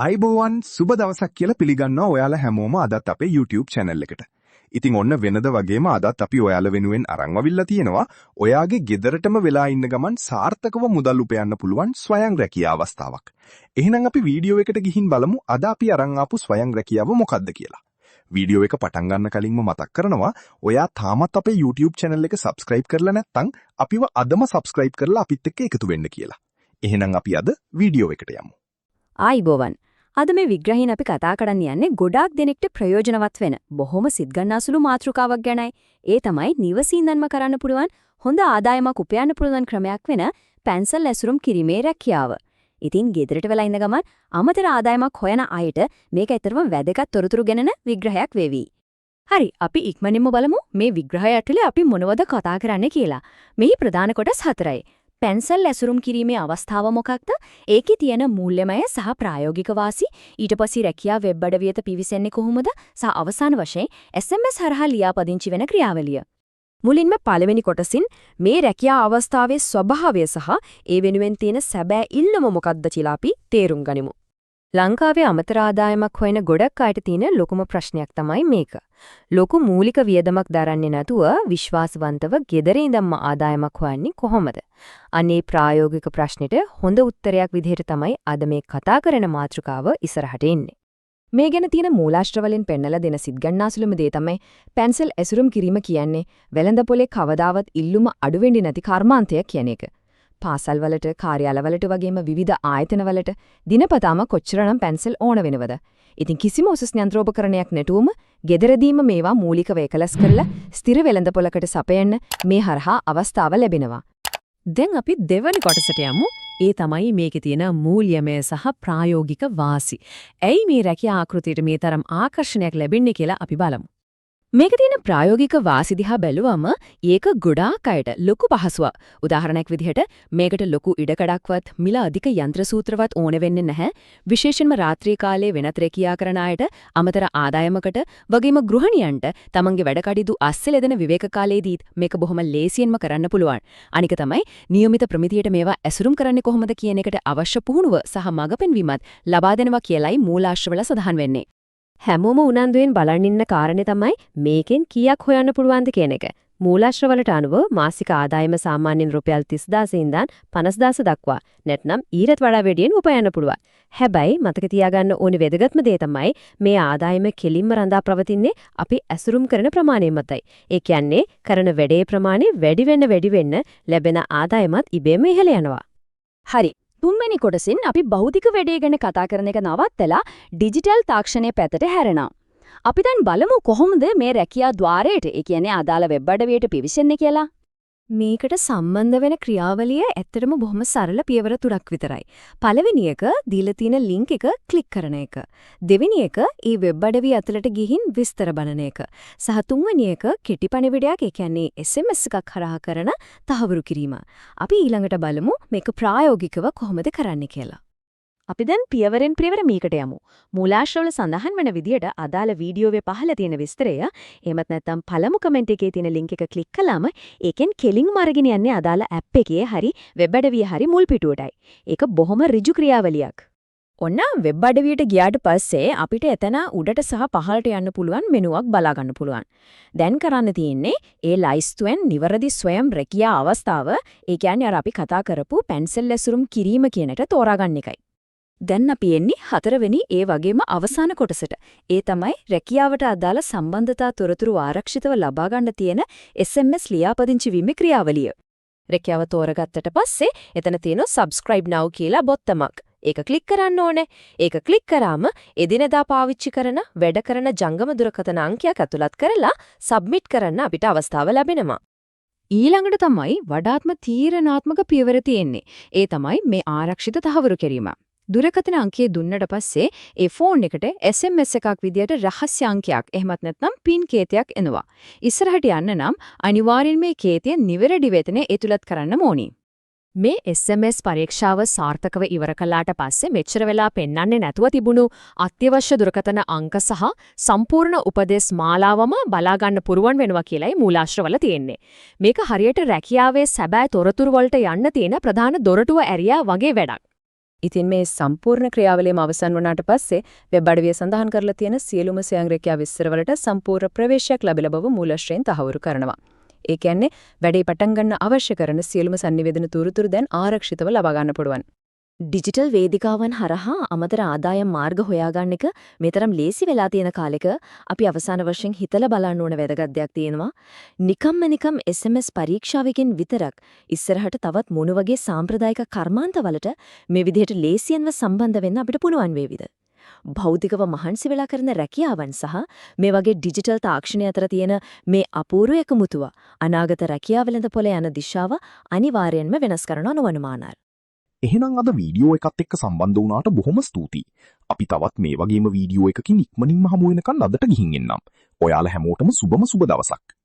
අයිබෝවන් සුබ දවසක් කියලා පිළිගන්නවා ඔයාලා හැමෝම අදත් අපේ YouTube channel එකට. ඉතින් ඔන්න වෙනද වගේම අදත් අපි ඔයාලා වෙනුවෙන් අරන් අවිල්ලා තියෙනවා ඔයාගේ ගෙදරටම වෙලා ඉන්න ගමන් සාර්ථකව මුදල් උපයන්න පුළුවන් ස්වයං රැකියා අවස්ථාවක්. එහෙනම් අපි වීඩියෝ එකට ගිහින් බලමු අද අපි අරන් ආපු ස්වයං රැකියාව මොකක්ද කියලා. වීඩියෝ එක පටන් ගන්න කලින්ම මතක් කරනවා ඔයා තාමත් අපේ YouTube channel එක subscribe කරලා නැත්නම් අපිව අදම subscribe කරලා අපිත් එක්ක එකතු වෙන්න කියලා. එහෙනම් අපි අද වීඩියෝ එකට යමු. ආයිබෝවන් අද මේ විග්‍රහයෙන් අපි කතා කරන්න යන්නේ ගොඩාක් දෙනෙක්ට ප්‍රයෝජනවත් වෙන බොහොම සිත්ගන්නාසුළු මාතෘකාවක් ගැනයි. ඒ තමයි නිවසින්දන්ම කරන්න පුළුවන් හොඳ ආදායමක් උපයන්න පුළුවන් ක්‍රමයක් වෙන පැන්සල් ඇසුරුම් කිරීමේ රැකියාව. ඉතින් ගෙදරට වෙලා ඉන්න ගමන් අමතර ආදායමක් හොයන අයට මේක ඇත්තටම වැදගත් තොරතුරු ගැන විග්‍රහයක් වේවි. හරි අපි ඉක්මනින්ම බලමු මේ විග්‍රහය ඇතුලේ අපි මොනවද කතා කරන්නේ කියලා. මෙහි ප්‍රධාන කොටස් 4යි. පැන්සල් ඇසුරුම් කිරීමේ අවස්ථාව මොකක්ද? ඒකේ තියෙන මූල්‍යමය සහ ප්‍රායෝගික වාසි, ඊට පස්සේ රැකියා වෙබ් අඩවියට පිවිසෙන්නේ කොහොමද? සහ අවසාන වශයෙන් SMS හරහා ලියාපදිංචි වෙන ක්‍රියාවලිය. මුලින්ම පළවෙනි කොටසින් මේ රැකියා අවස්ථාවේ ස්වභාවය සහ ඒ වෙනුවෙන් තියෙන සැබෑ ඉල්ලම මොකක්ද කියලා අපි තේරුම් ගනිමු. ලංකාවේ අමතර ආදායමක් හොයන ගොඩක් අයට තියෙන ලොකුම ප්‍රශ්නයක් තමයි මේක. ලොකු මූලික වියදමක් දරන්නේ නැතුව විශ්වාසවන්තව ගෙදර ඉඳන්ම ආදායමක් හොයන්නේ කොහොමද? අනේ ප්‍රායෝගික ප්‍රශ්නෙට හොඳ උත්තරයක් විදිහට තමයි අද මේ කතා කරන මාතෘකාව ඉස්සරහට එන්නේ. මේ ගැන තියෙන මූලාශ්‍ර වලින් පෙන්නලා දෙන සිත්ගන්නාසුළුම දේ තමයි පැන්සල් ඇසුරුම් කිරීම කියන්නේ වෙළඳපොලේ කවදාවත් ඉල්ලුම අඩු වෙන්නේ නැති කර්මාන්තයක් කියන එක. පාසල් වලට, කාර්යාලවලට වගේම විවිධ ආයතන වලට දිනපතාම කොච්චරනම් පැන්සල් ඕන වෙනවද? ඉතින් කිසිම උසස් යන්ත්‍රෝපකරණයක් නැතුවම ගෙදරදීම මේවා මූලිකව එකලස් කරලා ස්ථිර වෙළඳපොලකට සපයන්න මේ හරහා අවස්ථාව ලැබෙනවා. දැන් අපි දෙවැනි කොටසට යමු. ඒ තමයි මේකේ තියෙන මූල්‍යමය සහ ප්‍රායෝගික වාසි. ඇයි මේ රැකියා ආකෘතියට මේ තරම් ආකර්ෂණයක් ලැබෙන්නේ කියලා අපි බලමු. මේක තියෙන ප්‍රායෝගික වාසි දිහා බැලුවම ඒක ගොඩාක් අයට ලොකු පහසුවක්. උදාහරණයක් විදිහට මේකට ලොකු ඉඩකඩක්වත් මිල අධික යන්ත්‍ර සූත්‍රවත් ඕන වෙන්නේ නැහැ. විශේෂයෙන්ම රාත්‍රී කාලයේ වෙනත් රැකියා කරන අයට අමතර ආදායමකට වගේම ගෘහණියන්ට තමන්ගේ වැඩ කටයුතු අස්සේ ලැබෙන විවේක කාලයේදීත් මේක බොහොම ලේසියෙන්ම කරන්න පුළුවන්. අනික තමයි නියමිත ප්‍රමිතියට මේවා ඇසුරුම් කරන්නේ කොහොමද කියන එකට අවශ්‍ය පුහුණුව සහ මඟ පෙන්වීමත් ලබා දෙනවා කියලයි මූලාශ්‍රවල සඳහන් වෙන්නේ. හැමෝම උනන්දුවෙන් බලන් ඉන්න කාරණේ තමයි මේකෙන් කීයක් හොයන්න පුළුවන්ද කියන එක. මූලාශ්‍රවලට අනුව මාසික ආදායම සාමාන්‍යයෙන් රුපියල් 30000 ඉඳන් 50000 දක්වා නැත්නම් ඊටත් වඩා වැඩියෙන් උපයන්න පුළුවන්. හැබැයි මතක තියාගන්න ඕනේ වැදගත්ම දේ තමයි මේ ආදායම කෙලින්ම රඳා පවතින්නේ අපි ඇසුරුම් කරන ප්‍රමාණය මතයි. ඒ කියන්නේ කරන වැඩේ ප්‍රමාණය වැඩි වෙන්න ලැබෙන ආදායමත් ඉබේම ඉහළ යනවා. හරි. තුන්වෙනි කොටසින් අපි භෞතික වැඩේ ගැන කතා කරන එක නවත්තලා ඩිජිටල් තාක්ෂණයේ පැත්තට හැරෙනවා. අපි දැන් බලමු කොහොමද මේ රැකියා ద్వාරයට, ඒ කියන්නේ අදාළ වෙබ් අඩවියට පිවිසෙන්නේ කියලා. මේකට සම්බන්ධ වෙන ක්‍රියාවලිය ඇත්තටම බොහොම සරල පියවර තුනක් විතරයි. පළවෙනි එක දීලා තියෙන ලින්ක් එක ක්ලික් කරන එක. දෙවෙනි එක ඒ වෙබ් අඩවිය ඇතුළට ගිහින් විස්තර බලන එක. සහ තුන්වෙනි එක කෙටි පණිවිඩයක්, ඒ කියන්නේ SMS එකක් හරහා කරන තහවුරු කිරීම. අපි ඊළඟට බලමු මේක ප්‍රායෝගිකව කොහොමද කරන්නේ කියලා. අපි දැන් පියවරෙන් පියවර මේකට යමු. මූලාශ්‍රවල සඳහන් වෙන විදිහට අදාළ වීඩියෝවේ පහළ තියෙන විස්තරය, එහෙමත් නැත්නම් පළමු කමෙන්ට් එකේ තියෙන ලින්ක් එක ක්ලික් කළාම ඒකෙන් කෙලින්ම අරගෙන යන්නේ අදාළ ඇප් එකේ හරි වෙබ් අඩවියේ හරි මුල් පිටුවටයි. ඒක බොහොම ඍජු ක්‍රියාවලියක්. ඔන්න වෙබ් අඩවියට ගියාට පස්සේ අපිට එතන උඩට සහ පහළට යන්න පුළුවන් මෙනුවක් බලා ගන්න පුළුවන්. දැන් කරන්න තියෙන්නේ ඒ ලයිස්තුවෙන් නිවැරදි ස්වයං රැකියා අවස්ථාව, ඒ කියන්නේ අර අපි කතා කරපු පැන්සල් ඇසුරුම් කිරීම කියනට තෝරාගන්න එකයි. දැන් අපි එන්නේ හතරවෙනි ඒ වගේම අවසාන කොටසට. ඒ තමයි රැකියාවට අදාළ සම්බන්ධතා තොරතුරු ආරක්ෂිතව ලබා ගන්න තියෙන SMS ලියාපදිංචි වීමේ ක්‍රියාවලිය. රැකියාව තෝරගත්තට පස්සේ එතන තියෙන subscribe now කියලා බොත්තමක්. ඒක ක්ලික් කරන්න ඕනේ. ඒක ක්ලික් කරාම එදිනදා පාවිච්චි කරන වැඩ කරන ජංගම දුරකථන අංකයක් ඇතුළත් කරලා submit කරන්න අපිට අවස්ථාව ලැබෙනවා. ඊළඟට තමයි වඩාත්ම තීරණාත්මක පියවර තියෙන්නේ. ඒ තමයි මේ ආරක්ෂිත තහවුරු කිරීම. දුරකථන අංකය දුන්නට පස්සේ ඒ ෆෝන් එකට SMS එකක් විදියට රහස්‍ය අංකයක් එහෙමත් නැත්නම් පින් කේතයක් එනවා. ඉස්සරහට යන්න නම් අනිවාර්යෙන් මේ කේතය නිවැරදි වෙතන ඇතුළත් කරන්න ඕනි. මේ SMS පරීක්ෂාව සාර්ථකව ඉවර කළාට පස්සේ මෙච්චර වෙලා පෙන්වන්නේ නැතුව තිබුණු අත්‍යවශ්‍ය දුරකථන අංක සහ සම්පූර්ණ උපදෙස් මාලාවම බලා ගන්න පුරුවන් වෙනවා කියලායි මූලාශ්‍රවල තියෙන්නේ. මේක හරියට රැකියාවේ සැබෑ තොරතුරු වලට යන්න තියෙන ප්‍රධාන දොරටුව ඇරියා වගේ වැඩක්. ඉතින් මේ සම්පූර්ණ ක්‍රියාවලියම අවසන් වුණාට පස්සේ වෙබ් අඩවිය සඳහන් කරලා තියෙන සියලුම ස්වයං රැකියා විස්තරවලට සම්පූර්ණ ප්‍රවේශයක් ලැබිලා බව මූලශ්‍රයෙන් තහවුරු කරනවා. ඒ කියන්නේ වැඩේ පටන් ගන්න අවශ්‍ය කරන සියලුම sannivedana තුරුතුරු දැන් ආරක්ෂිතව ලබා ගන්න පුළුවන්. ඩිජිටල් වේදිකාවන් හරහා අමතර ආදායම් මාර්ග හොයාගන්න එක මෙතරම් ලේසි වෙලා තියෙන කාලෙක අපි අවසාන වශයෙන් හිතලා බලන්න ඕන වැදගත් දෙයක් තියෙනවා. නිකම් SMS පරීක්ෂාවකින් විතරක් ඉස්සරහට තවත් මොන වගේ සාම්ප්‍රදායික කර්මාන්තවලට මේ විදිහට ලේසියෙන්ව සම්බන්ධ වෙන්න අපිට පුළුවන් වේවිද? භෞතිකව මහන්සි වෙලා කරන රැකියාවන් සහ මේ වගේ ඩිජිටල් තාක්ෂණය අතර තියෙන මේ අපූර්ව එකමුතුව අනාගත රැකියාව වෙළඳ පොළ යන දිශාව අනිවාර්යයෙන්ම වෙනස් කරනවා නොවනමානල්. එහෙනම් අද වීඩියෝ එකත් එක්ක සම්බන්ධ වුණාට බොහොම ස්තුතියි. අපි තවත් මේ වගේම වීඩියෝ එකකින් ඉක්මනින්ම හමු වෙනකන් අදට ගිහින් එන්නම්. ඔයාලා හැමෝටම සුබම සුබ දවසක්.